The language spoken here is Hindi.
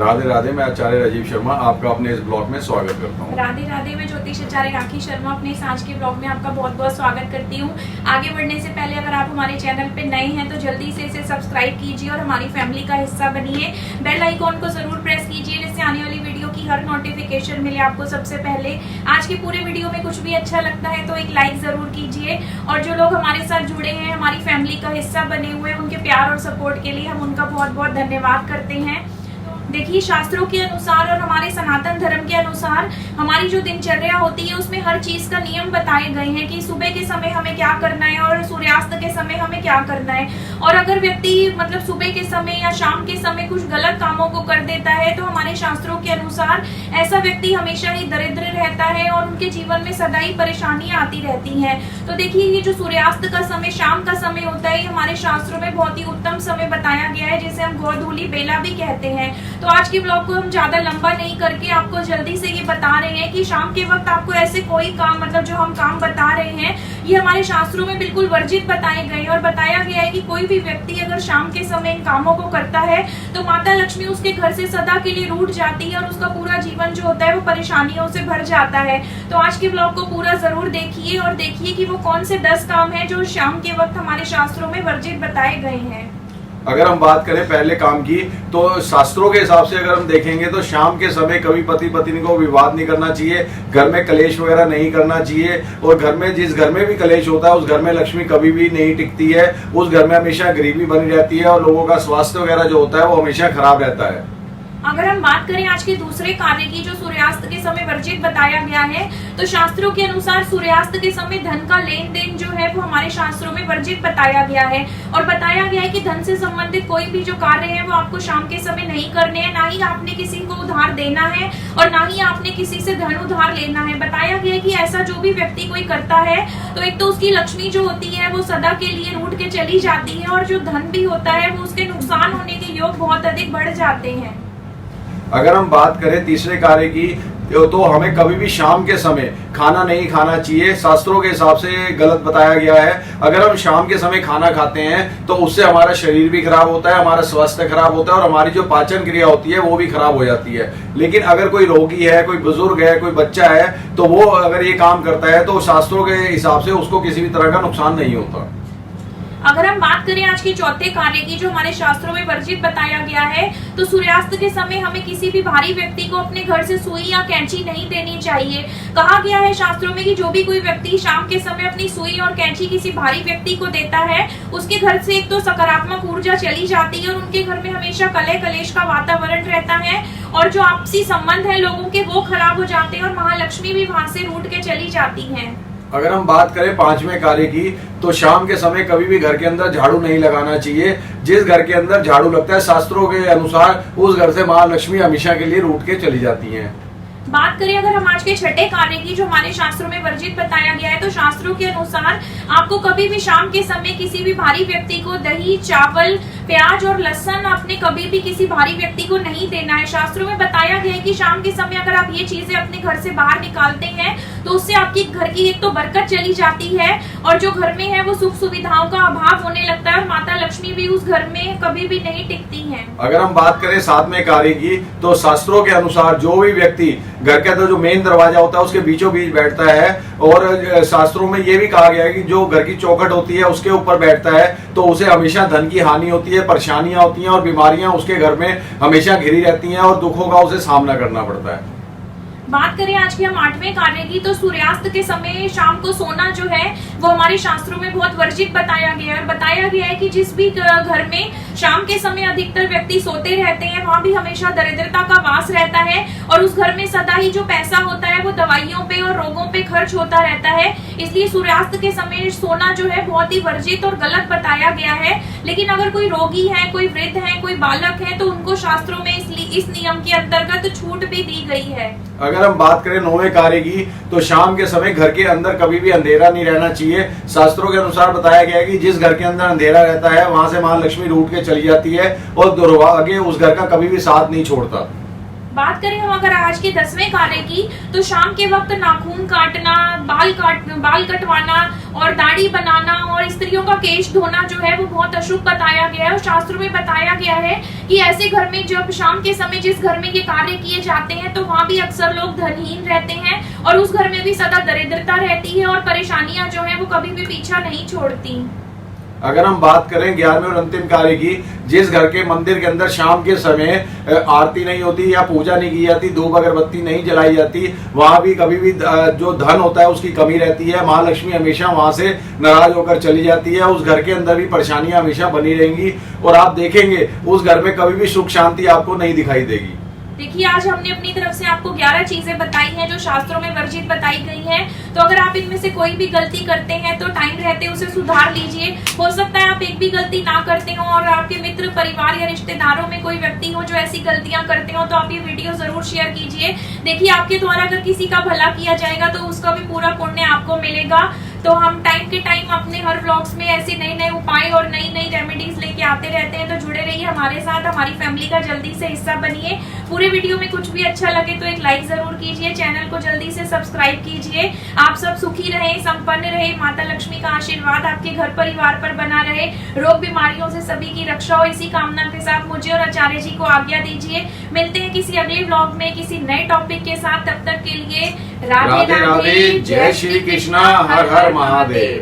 राधे राधे। मैं आचार्य राजीव शर्मा आपका अपने इस ब्लॉग में स्वागत करता हूँ। राधे राधे। मैं ज्योतिष आचार्य राखी शर्मा अपने इस आज के ब्लॉग में आपका बहुत बहुत स्वागत करती हूँ। आगे बढ़ने से पहले अगर आप हमारे चैनल पे नए हैं तो जल्दी से इसे सब्सक्राइब कीजिए और हमारी फैमिली का हिस्सा बनिए। बेल आइकॉन को जरूर प्रेस कीजिए जिससे आने वाली वीडियो की हर नोटिफिकेशन मिले आपको सबसे पहले। आज के पूरे वीडियो में कुछ भी अच्छा लगता है तो एक लाइक जरूर कीजिए और जो लोग हमारे साथ जुड़े हैं, हमारी फैमिली का हिस्सा बने हुए हैं, उनके प्यार और सपोर्ट के लिए हम उनका बहुत बहुत धन्यवाद करते हैं। देखिए, शास्त्रों के अनुसार और हमारे सनातन धर्म के अनुसार हमारी जो दिनचर्या होती है उसमें हर चीज का नियम बताए गए हैं कि सुबह के समय हमें क्या करना है और सूर्यास्त के समय हमें क्या करना है। और अगर व्यक्ति मतलब सुबह के समय या शाम के समय कुछ गलत कामों को कर देता है तो हमारे शास्त्रों के अनुसार ऐसा व्यक्ति हमेशा ही दरिद्र रहता है और उनके जीवन में सदा ही परेशानियां आती रहती हैं। तो देखिए, ये जो सूर्यास्त का समय, शाम का समय होता है, हमारे शास्त्रों में बहुत ही उत्तम समय बताया गया है जिसे हम गोधूली बेला भी कहते हैं। तो आज के ब्लॉग को हम ज्यादा लंबा नहीं करके आपको जल्दी से ये बता रहे हैं कि शाम के वक्त आपको ऐसे कोई काम, मतलब जो हम काम बता रहे हैं, ये हमारे शास्त्रों में बिल्कुल वर्जित बताए गए और बताया गया है कि कोई भी व्यक्ति अगर शाम के समय इन कामों को करता है तो माता लक्ष्मी उसके घर से सदा के लिए रूठ जाती है और उसका पूरा जीवन जो होता है वो परेशानियों से भर जाता है। तो आज के ब्लॉग को पूरा जरूर देखिए और देखिए कि वो कौन से 10 काम है जो शाम के वक्त हमारे शास्त्रों में वर्जित बताए गए हैं। अगर हम बात करें पहले काम की तो शास्त्रों के हिसाब से अगर हम देखेंगे तो शाम के समय कभी पति पत्नी को विवाद नहीं करना चाहिए, घर में कलेश वगैरह नहीं करना चाहिए। और घर में, जिस घर में भी कलेश होता है उस घर में लक्ष्मी कभी भी नहीं टिकती है, उस घर में हमेशा गरीबी बनी रहती है और लोगों का स्वास्थ्य वगैरह जो होता है वो हमेशा खराब रहता है। अगर हम बात करें आज के दूसरे कार्य की जो सूर्यास्त के समय वर्जित बताया गया है तो शास्त्रों के अनुसार सूर्यास्त के समय धन का लेन देन जो है वो हमारे शास्त्रों में वर्जित बताया गया है। और बताया गया है कि धन से संबंधित कोई भी जो कार्य है वो आपको शाम के समय नहीं करने हैं। ना ही आपने किसी को उधार देना है और ना ही आपने किसी से धन उधार लेना है। बताया गया है कि ऐसा जो भी व्यक्ति कोई करता है तो एक तो उसकी लक्ष्मी जो होती है वो सदा के लिए रूठ के चली जाती है और जो धन भी होता है वो उसके नुकसान होने के योग बहुत अधिक बढ़ जाते हैं। अगर हम बात करें तीसरे कार्य की तो हमें कभी भी शाम के समय खाना नहीं खाना चाहिए। शास्त्रों के हिसाब से गलत बताया गया है। अगर हम शाम के समय खाना खाते हैं तो उससे हमारा शरीर भी खराब होता है, हमारा स्वास्थ्य खराब होता है और हमारी जो पाचन क्रिया होती है वो भी खराब हो जाती है। लेकिन अगर कोई रोगी है, कोई बुजुर्ग है, कोई बच्चा है तो वो अगर ये काम करता है तो शास्त्रों के हिसाब से उसको किसी भी तरह का नुकसान नहीं होता। अगर हम बात करें आज के चौथे कार्य की जो हमारे शास्त्रों में वर्जित बताया गया है तो सूर्यास्त के समय हमें किसी भी भारी व्यक्ति को अपने घर से सुई या कैंची नहीं देनी चाहिए। कहा गया है शास्त्रों में कि जो भी कोई व्यक्ति शाम के समय अपनी सुई और कैंची किसी भारी व्यक्ति को देता है उसके घर से एक तो सकारात्मक ऊर्जा चली जाती है और उनके घर में हमेशा कलह कलेश का वातावरण रहता है और जो आपसी संबंध है लोगों के वो खराब हो जाते हैं और महालक्ष्मी भी वहां से रूठ के चली जाती है। अगर हम बात करें पांचवें कार्य की तो शाम के समय कभी भी घर के अंदर झाड़ू नहीं लगाना चाहिए। जिस घर के अंदर झाड़ू लगता है शास्त्रों के अनुसार उस घर से महालक्ष्मी हमेशा के लिए रूठ के चली जाती हैं। बात करें अगर हम आज के छठे कार्य की जो हमारे शास्त्रों में वर्जित बताया गया है तो शास्त्रों के अनुसार आपको कभी भी शाम के समय किसी भी भारी व्यक्ति को दही, चावल, प्याज और लहसुन अपने कभी भी किसी भारी व्यक्ति को नहीं देना है। शास्त्रों में बताया गया है कि शाम के समय अगर आप ये चीजें अपने घर से बाहर निकालते हैं तो उससे आपकी घर की एक तो बरकत चली जाती है और जो घर में है वो सुख सुविधाओं का अभाव होने लगता है और माता लक्ष्मी भी उस घर में कभी भी नहीं टिकती है। अगर हम बात करें सातवें कार्य की तो शास्त्रों के अनुसार जो भी व्यक्ति घर के अंदर जो मेन दरवाजा होता है उसके बीचों बीच बैठता है और शास्त्रों में ये भी कहा गया है कि जो घर की चौखट होती है उसके ऊपर बैठता है तो उसे हमेशा धन की हानि होती है, परेशानियां होती हैं और बीमारियां उसके घर में हमेशा घिरी रहती हैं और दुखों का उसे सामना करना पड़ता है। बात करें आज के हम आठवें कार्य की तो सूर्यास्त के समय शाम को सोना जो है वो हमारे शास्त्रों में बहुत वर्जित बताया गया है। बताया गया है कि जिस भी घर में शाम के समय अधिकतर व्यक्ति सोते रहते हैं वहां भी हमेशा दरिद्रता का वास रहता है और उस घर में सदा ही जो पैसा होता है वो दवाइयों पे और रोगों पे खर्च होता रहता है। इसलिए सूर्यास्त के समय सोना जो है बहुत ही वर्जित और गलत बताया गया है। लेकिन अगर कोई रोगी है, कोई वृद्ध है, कोई बालक है तो उनको शास्त्रों में इस नियम के अंतर्गत छूट भी दी गई है। अगर हम बात करें नौवें कार्य की तो शाम के समय घर के अंदर कभी भी अंधेरा नहीं रहना चाहिए। शास्त्रों के अनुसार बताया गया है कि जिस घर के अंदर अंधेरा रहता है वहां से महालक्ष्मी रूठ के चली जाती है और दुर्भाग्य उस घर का कभी भी साथ नहीं छोड़ता। बात करें हम अगर आज के 10वें कार्य की, तो शाम के वक्त नाखून काटना, बाल कटवाना और दाढ़ी बनाना और स्त्रियों का केश धोना जो है वो बहुत अशुभ बताया गया है। और शास्त्रों में बताया गया है कि ऐसे घर में जब शाम के समय जिस घर में ये कार्य किए जाते हैं तो वहाँ भी अक्सर लोग धनहीन रहते हैं और उस घर में भी सदा दरिद्रता रहती है और परेशानियां जो है वो कभी भी पीछा नहीं छोड़ती। अगर हम बात करें 11वें और अंतिम कार्य की, जिस घर के मंदिर के अंदर शाम के समय आरती नहीं होती या पूजा नहीं की जाती, धूप अगरबत्ती नहीं जलाई जाती, वहां भी कभी भी जो धन होता है उसकी कमी रहती है। महालक्ष्मी हमेशा वहां से नाराज होकर चली जाती है। उस घर के अंदर भी परेशानियां हमेशा बनी रहेंगी और आप देखेंगे उस घर में कभी भी सुख शांति आपको नहीं दिखाई देगी। देखिए, आज हमने अपनी तरफ से आपको 11 चीजें बताई हैं जो शास्त्रों में वर्जित बताई गई हैं। तो अगर आप इनमें से कोई भी गलती करते हैं तो टाइम रहते उसे सुधार लीजिए। हो सकता है आप एक भी गलती ना करते हो और आपके मित्र, परिवार या रिश्तेदारों में कोई व्यक्ति हो जो ऐसी गलतियां करते हो, तो आप ये वीडियो जरूर शेयर कीजिए। देखिए, आपके द्वारा अगर किसी का भला किया जाएगा तो उसका भी पूरा पुण्य आपको मिलेगा। तो हम टाइम के टाइम अपने हर व्लॉग्स में ऐसे नए नए उपाय और नई नई रेमेडीज लेके आते रहते हैं। तो जुड़े रहिए हमारे साथ, हमारी फैमिली का जल्दी से हिस्सा बनिए। पूरे वीडियो में कुछ भी अच्छा लगे तो एक लाइक जरूर कीजिए, चैनल को जल्दी से सब्सक्राइब कीजिए। आप सब सुखी रहे, संपन्न रहे, माता लक्ष्मी का आशीर्वाद आपके घर परिवार पर बना रहे, रोग बीमारियों से सभी की रक्षा हो, इसी कामना के साथ मुझे और आचार्य जी को आज्ञा दीजिए। मिलते हैं किसी अगले व्लॉग में किसी नए टॉपिक के साथ। तब तक के लिए राधे राधे, जय श्री कृष्णा, हर हर महादेव।